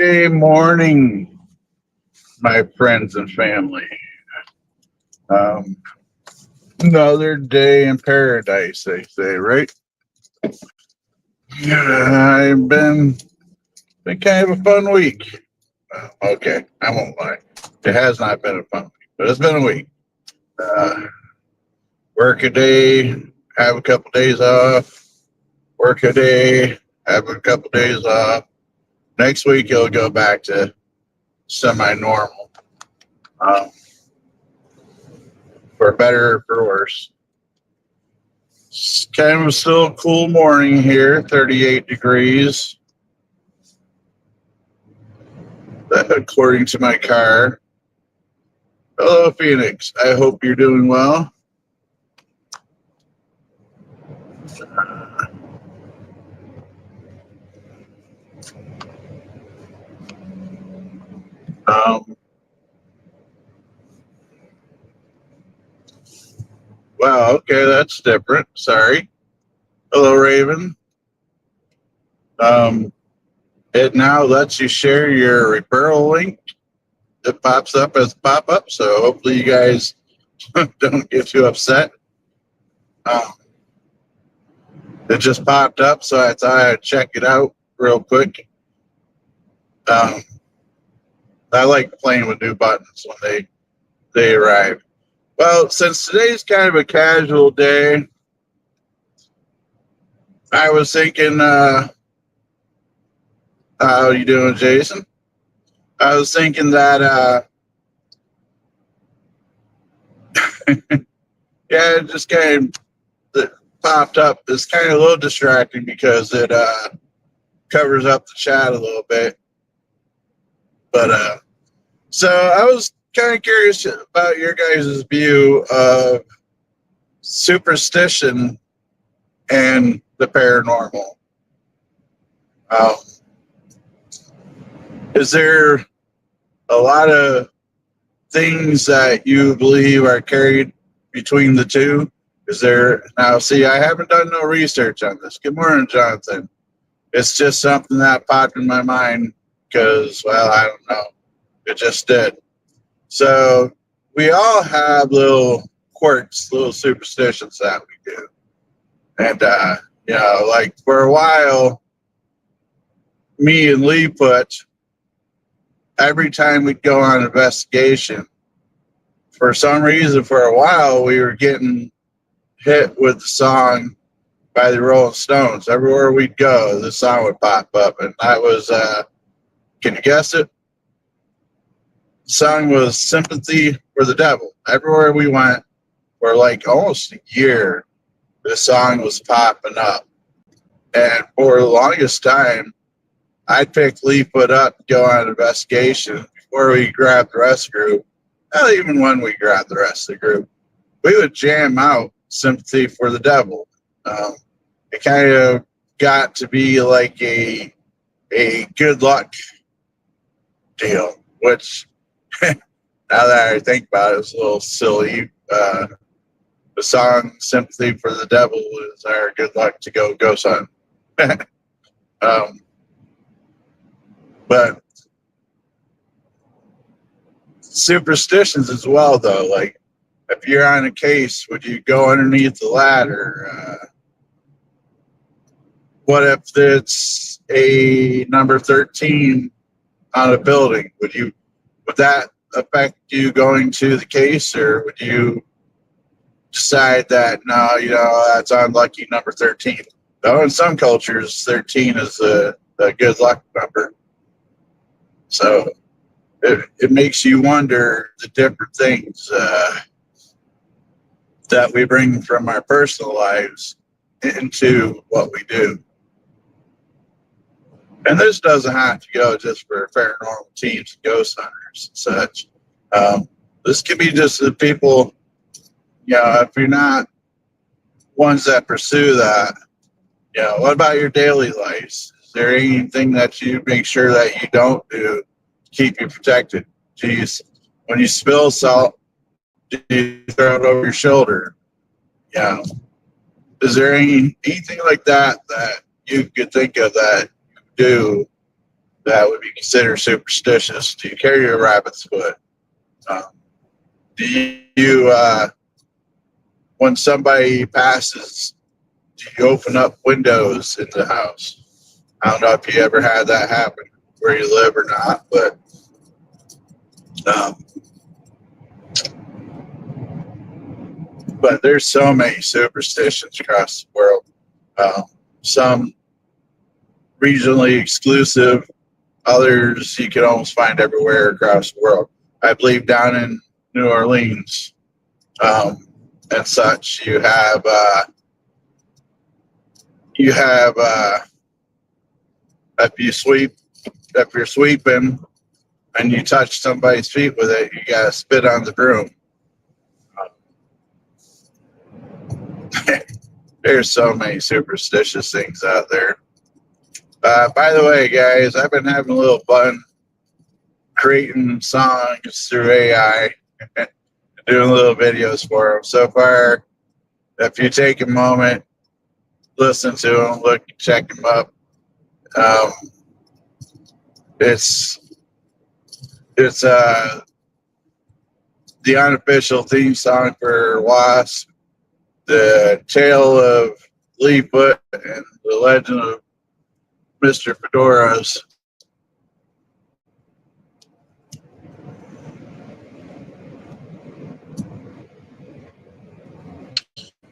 Friday morning, my friends and family. Um, Another day in paradise, they say, right? I've been kind of a fun week. Okay, I won't lie. It has not been a fun week, but it's been a week. Uh, Work a day, have a couple days off. Work a day, have a couple days off. Next week, it'll go back to semi-normal. Um, for better or for worse. It's kind of still a cool morning here, 38 degrees, according to my car. Hello, Phoenix. I hope you're doing well. Um, wow, okay, that's different. Sorry. Hello, Raven. It now lets you share your referral link. It pops up as pop up, so hopefully you guys don't get too upset. Um, it just popped up, so I thought I'd check it out real quick. I like playing with new buttons when they arrive. Well, since today's kind of a casual day, I was thinking, how you doing, Jason? I was thinking that, yeah, it just kind of popped up. It's kind of a little distracting because it covers up the chat a little bit. But so I was kind of curious about your guys' view of superstition and the paranormal. Um, is there a lot of things that you believe are carried between the two? Is there now? See, I haven't done no research on this. Good morning, Jonathan. It's just something that popped in my mind because, well, I don't know. It just did. So we all have little quirks, little superstitions that we do. And, like for a while, me and Lee put every time we'd go on an investigation, for some reason, for a while, we were getting hit with the song by the Rolling Stones. Everywhere we'd go, the song would pop up. And that was, can you guess it? The song was Sympathy for the Devil. Everywhere we went for like almost a year, this song was popping up. And for the longest time, I'd pick Leafwood up, go on an investigation before we grabbed the rest of the group. Not even when we grabbed the rest of the group, we would jam out Sympathy for the Devil. It kind of got to be like a good luck deal, which now that I think about it, it's a little silly. The song Sympathy for the Devil is our good luck to go ghost hunt. But superstitions as well, though. Like, if you're on a case, would you go underneath the ladder? What if it's a number 13 on a building? Would that affect you going to the case, or would you decide that no, that's unlucky number 13? Though in some cultures, 13 is a good luck number. So it makes you wonder the different things that we bring from our personal lives into what we do. And this doesn't have to go just for paranormal teams and ghost hunters and such. This could be just the people, if you're not ones that pursue that, what about your daily lives? Is there anything that you make sure that you don't do to keep you protected? Geez, when you spill salt, do you throw it over your shoulder? Is there anything like that you could think of that you do that would be considered superstitious? Do you carry a rabbit's foot? Um, do you when somebody passes, do you open up windows in the house? I don't know if you ever had that happen where you live or not, but um, there's so many superstitions across the world. Some regionally exclusive, others you can almost find everywhere across the world. I believe down in New Orleans and such, you have if you're sweeping and you touch somebody's feet with it, you gotta spit on the broom. There's so many superstitious things out there. By the way, guys, I've been having a little fun creating songs through AI, doing little videos for them. So far, if you take a moment, listen to them, look, check them up. It's the unofficial theme song for Wasp, the Tale of Leefoot, and the Legend of Mr. Fedoras.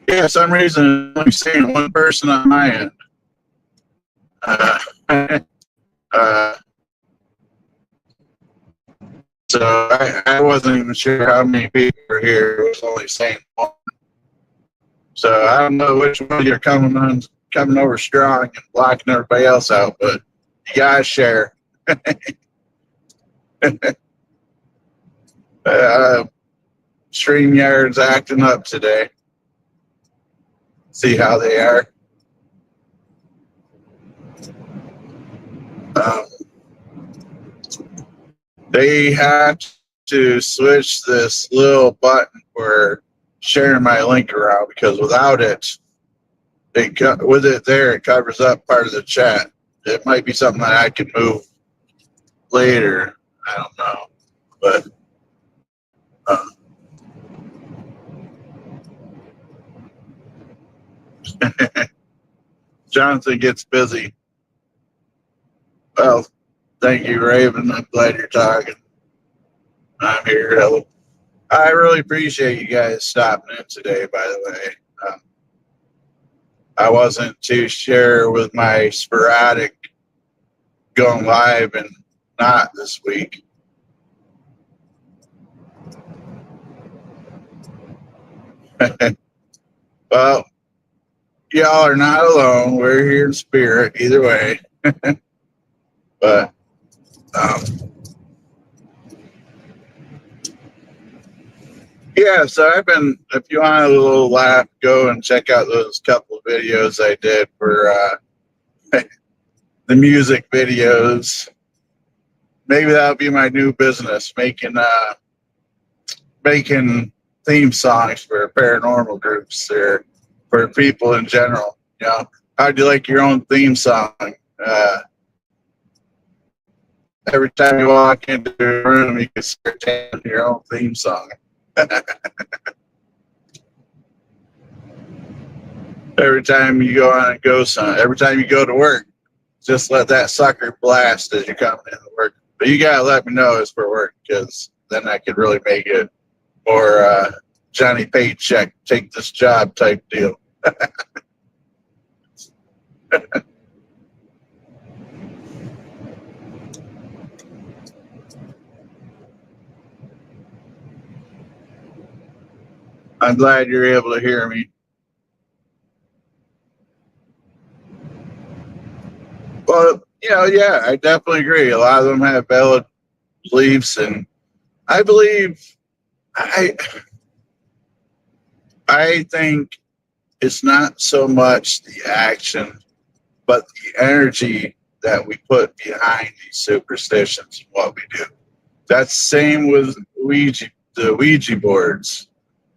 Yeah, for some reason, I'm seeing one person on my end. So I wasn't even sure how many people were here. It was only saying one. So I don't know which one you're coming over strong and blocking everybody else out, but you guys share. StreamYard's acting up today. See how they are. They have to switch this little button for sharing my link around, because without it, with it there, it covers up part of the chat. It might be something that I can move later. I don't know, but Jonathan gets busy. Well, thank you, Raven. I'm glad you're talking. I'm here. I really appreciate you guys stopping in today, by the way. I wasn't too sure with my sporadic going live and not this week. Well, y'all are not alone. We're here in spirit, either way. But yeah, so I've been, if you want a little laugh, go and check out those couple of videos I did for the music videos. Maybe that'll be my new business, making theme songs for paranormal groups or for people in general. You know, how'd you like your own theme song? Every time you walk into a room, you can start chanting your own theme song. Every time you go on a ghost hunt, every time you go to work, just let that sucker blast as you're coming into work. But you gotta let me know it's for work, because then I could really make it more Johnny Paycheck, take this job type deal. I'm glad you're able to hear me. Well, yeah, I definitely agree. A lot of them have valid beliefs, and I believe I think it's not so much the action, but the energy that we put behind these superstitions and what we do. That's the same with the Ouija boards.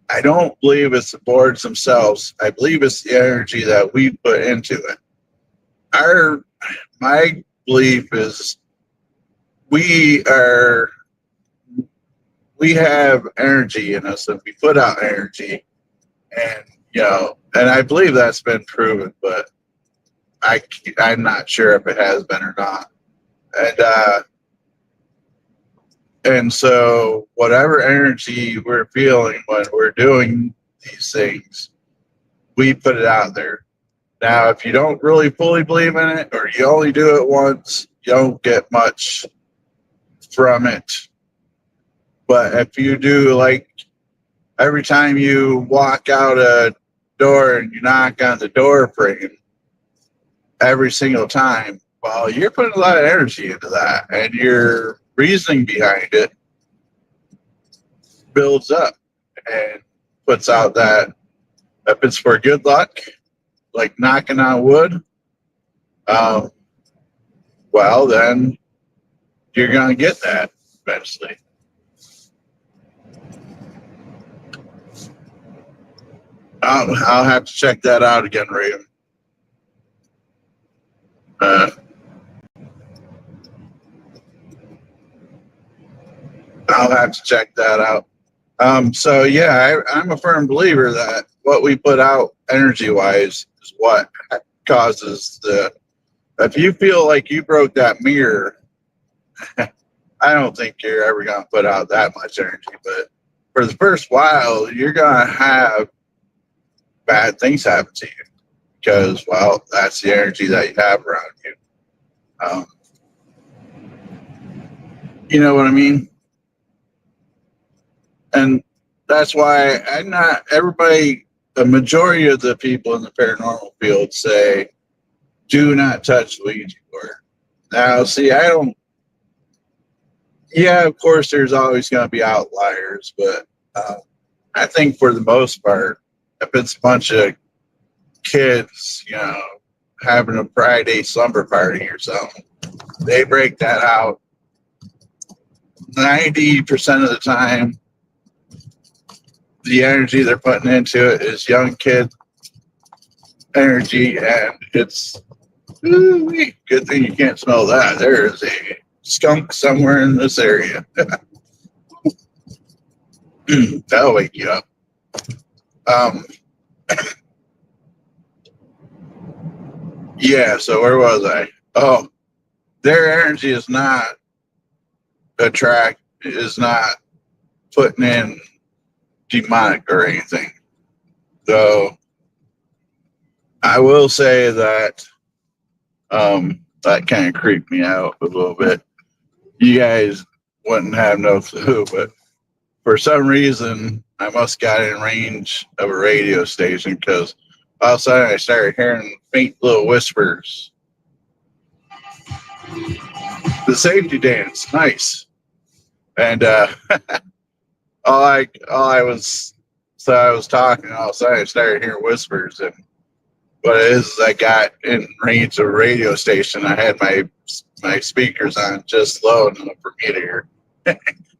I don't believe it's the boards themselves. I believe it's the energy that we put into it. My belief is we are we have energy in us, and we put out energy, and and I believe that's been proven, but I'm not sure if it has been or not. And so whatever energy we're feeling when we're doing these things, we put it out there. Now, if you don't really fully believe in it, or you only do it once, you don't get much from it. But if you do, like, every time you walk out a door and you knock on the door frame, every single time, well, you're putting a lot of energy into that, and your reasoning behind it builds up and puts out that if it's for good luck, like knocking on wood, um, well, then you're going to get that eventually. I'll have to check that out again, Raven. I'll have to check that out. So yeah, I'm a firm believer that what we put out energy-wise is what causes the. If you feel like you broke that mirror, I don't think you're ever going to put out that much energy. But for the first while, you're going to have bad things happen to you because, well, that's the energy that you have around you. You know what I mean? And that's why I'm not everybody. The majority of the people in the paranormal field say, "Do not touch the Ouija board." Now, see, I don't. Yeah, of course, there's always going to be outliers, but I think for the most part, if it's a bunch of kids, having a Friday slumber party or something, they break that out 90% of the time. The energy they're putting into it is young kid energy, and it's good thing you can't smell that. There is a skunk somewhere in this area. That'll wake you up. Yeah, so where was I? Oh, their energy is not putting in demonic or anything. So I will say that that kind of creeped me out a little bit. You guys wouldn't have no clue, but for some reason I must got in range of a radio station because all of a sudden I started hearing faint little whispers. The safety dance, nice. And I was talking, all of a sudden I started hearing whispers, and what it is I got in range of a radio station. I had my speakers on just low enough for me to hear.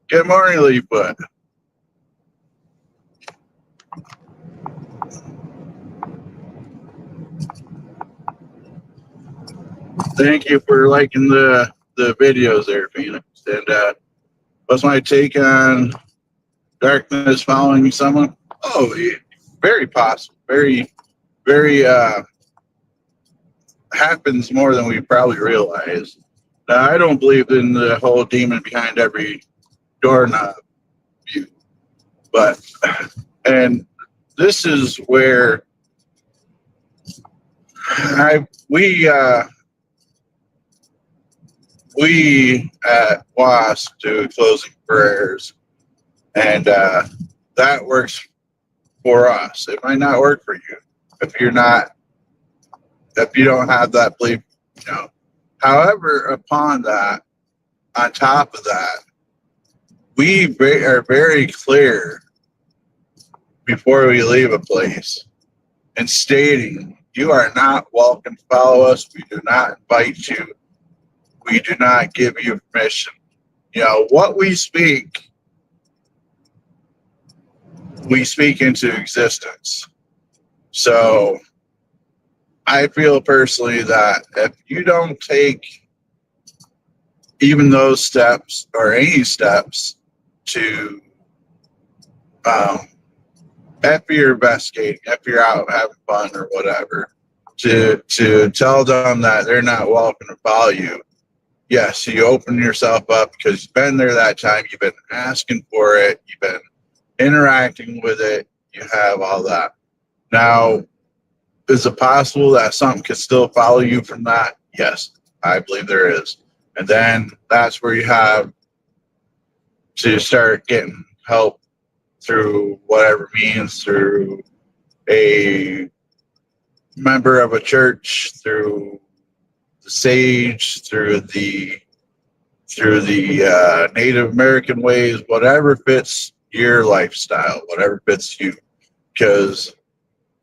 Good morning, Leafwood. Thank you for liking the videos there, Phoenix. And what's my take on darkness following someone? Oh, very possible. Very, very happens more than we probably realize. Now, I don't believe in the whole demon behind every doorknob view, but and this is where we at WASP do closing prayers, and that works for us. It might not work for you if you don't have that belief. However, upon that, on top of that, we are very clear before we leave a place and stating, you are not welcome to follow us. We do not invite you. We do not give you permission. What we speak into existence. So I feel personally that if you don't take even those steps or any steps to after you're investigating, after you're out having fun or whatever, to tell them that they're not welcome to follow you. Yes, you open yourself up because you've been there that time, you've been asking for it, you've been interacting with it, you have all that. Now, is it possible that something could still follow you from that? Yes, I believe there is. And then that's where you have to start getting help through whatever means, through a member of a church, through the sage, through the Native American ways, whatever fits your lifestyle, whatever fits you. Because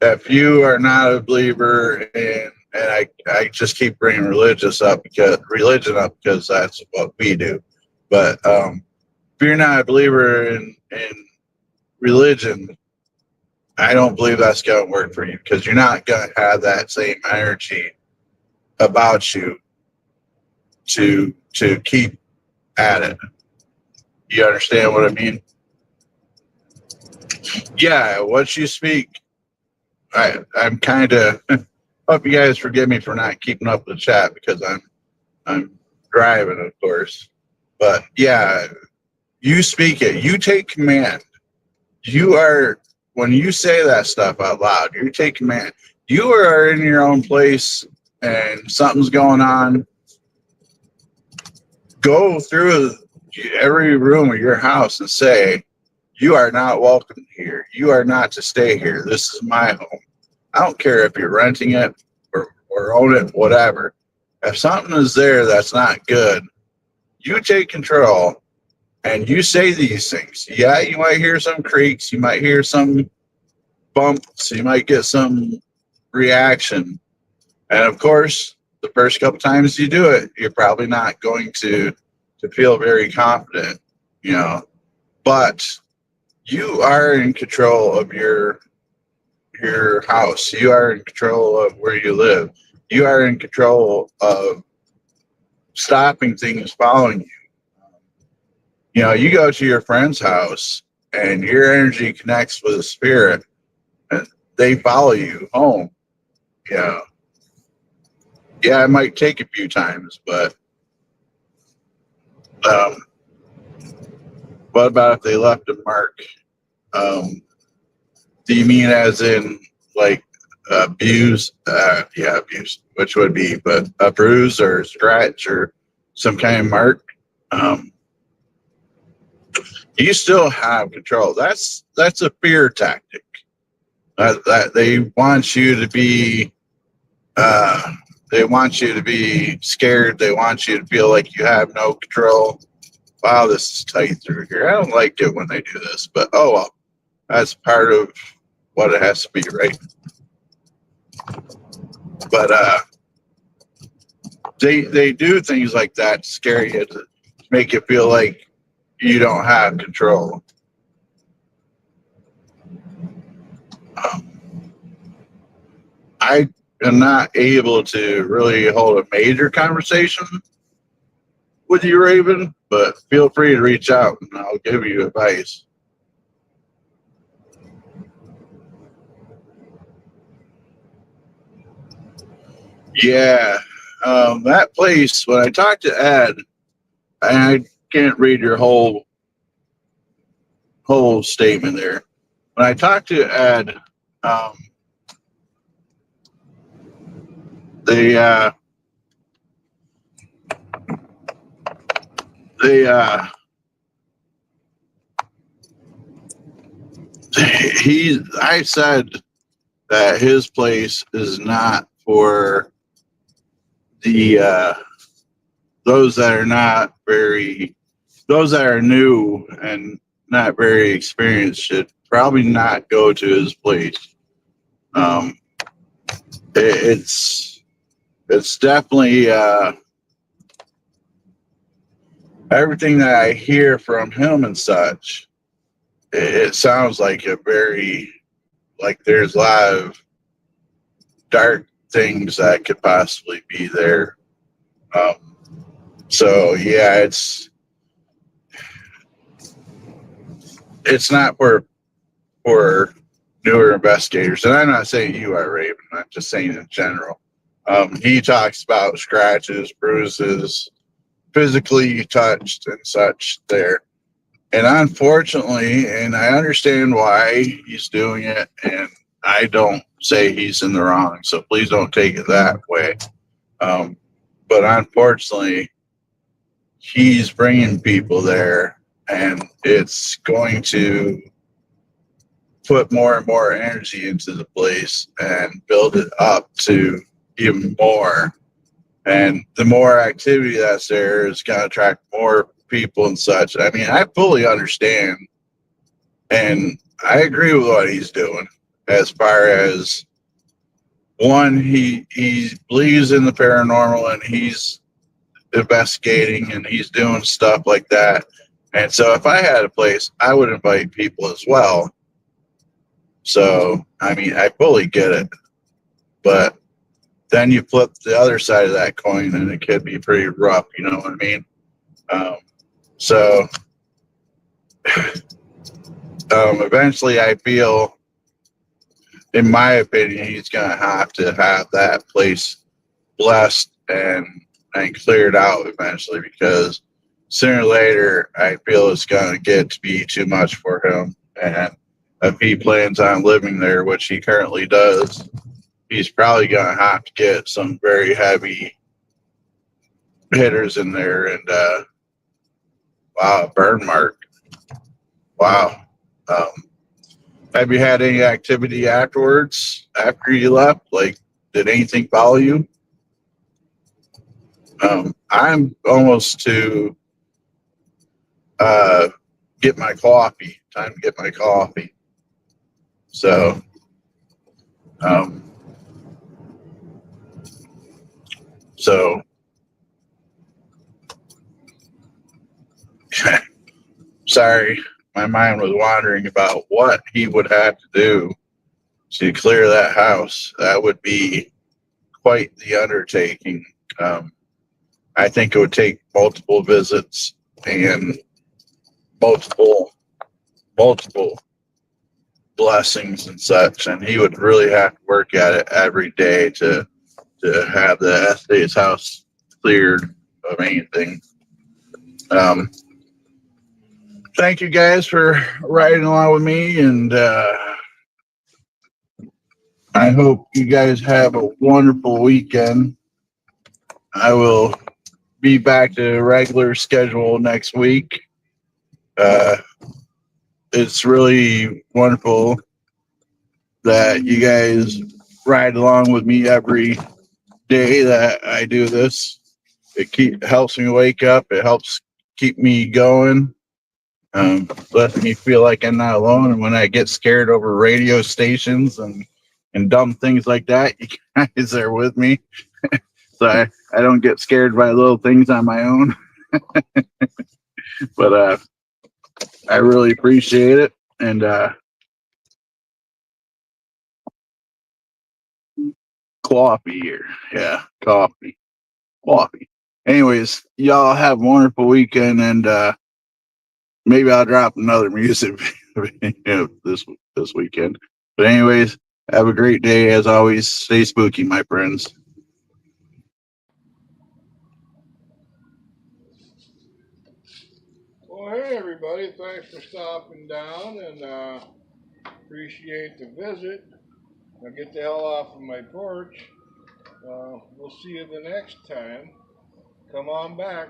if you are not a believer, and I just keep bringing religion up because that's what we do. But if you're not a believer in religion, I don't believe that's going to work for you because you're not going to have that same energy about you to keep at it. You understand what I mean? Yeah, what you speak, I'm kind of. Hope you guys forgive me for not keeping up with the chat because I'm driving, of course. But yeah, you speak it. You take command. You are when you say that stuff out loud. You take command. You are in your own place, and something's going on. Go through every room of your house and say, "You are not welcome here. You are not to stay here. This is my home." I don't care if you're renting it or own it, whatever. If something is there that's not good, you take control and you say these things. Yeah, you might hear some creaks, you might hear some bumps, you might get some reaction. And of course, the first couple times you do it, you're probably not going to feel very confident, you know. But you are in control of your house. You are in control of where you live. You are in control of stopping things following you. You know, you go to your friend's house and your energy connects with a spirit and they follow you home. You know, yeah, it might take a few times, but what about if they left a mark? Do you mean as in like abuse? Yeah, abuse, which would be, but a bruise or a scratch or some kind of mark. You still have control. That's a fear tactic. That they want you to be. They want you to be scared. They want you to feel like you have no control. Wow, this is tight through here. I don't like it when they do this, but oh well. That's part of what it has to be, right? But they do things like that to scare you, to make you feel like you don't have control. I am not able to really hold a major conversation with you, Raven, but feel free to reach out and I'll give you advice. Yeah, that place, when I talked to Ed, I can't read your whole statement there. When I talked to Ed, they I said that his place is not for the those that are not very those that are new and not very experienced should probably not go to his place. It's definitely everything that I hear from him and such. It sounds like a very like there's a lot of dark things that could possibly be there. So yeah, it's not for newer investigators, and I'm not saying you are, Raven. I'm just saying in general. He talks about scratches, bruises, physically touched, and such there. And unfortunately, and I understand why he's doing it, and I don't say he's in the wrong, so please don't take it that way. Um, but unfortunately, he's bringing people there, and it's going to put more and more energy into the place and build it up to even more. And the more activity that's there is going to attract more people and such. I mean, I fully understand, and I agree with what he's doing as far as one, he believes in the paranormal and he's investigating and he's doing stuff like that. And so if I had a place, I would invite people as well. So, I mean, I fully get it. But then you flip the other side of that coin and it could be pretty rough, you know what I mean? Um, so eventually I feel, in my opinion, he's going to have that place blessed and cleared out eventually, because sooner or later I feel it's going to get to be too much for him. And if he plans on living there, which he currently does, he's probably going to have to get some very heavy hitters in there. And wow, burn mark. Wow. Um, have you had any activity afterwards after you left? Like, did anything follow you? I'm almost to get my coffee. Time to get my coffee. So, um, so sorry, my mind was wandering about what he would have to do to clear that house. That would be quite the undertaking. Um, I think it would take multiple visits and multiple blessings and such, and he would really have to work at it every day to have the estate's house cleared of anything. Um, thank you guys for riding along with me, and I hope you guys have a wonderful weekend. I will be back to regular schedule next week. Uh, it's really wonderful that you guys ride along with me every day that I do this. It helps me wake up. It helps keep me going. Lets me feel like I'm not alone. And when I get scared over radio stations and dumb things like that, you guys are with me. So I don't get scared by little things on my own. But I really appreciate it. And coffee here. Yeah, coffee. Anyways, y'all have a wonderful weekend, and maybe I'll drop another music video this weekend. But anyways, have a great day as always. Stay spooky, my friends. Well, hey everybody, thanks for stopping down and appreciate the visit. Now get the hell off of my porch. We'll see you the next time. Come on back.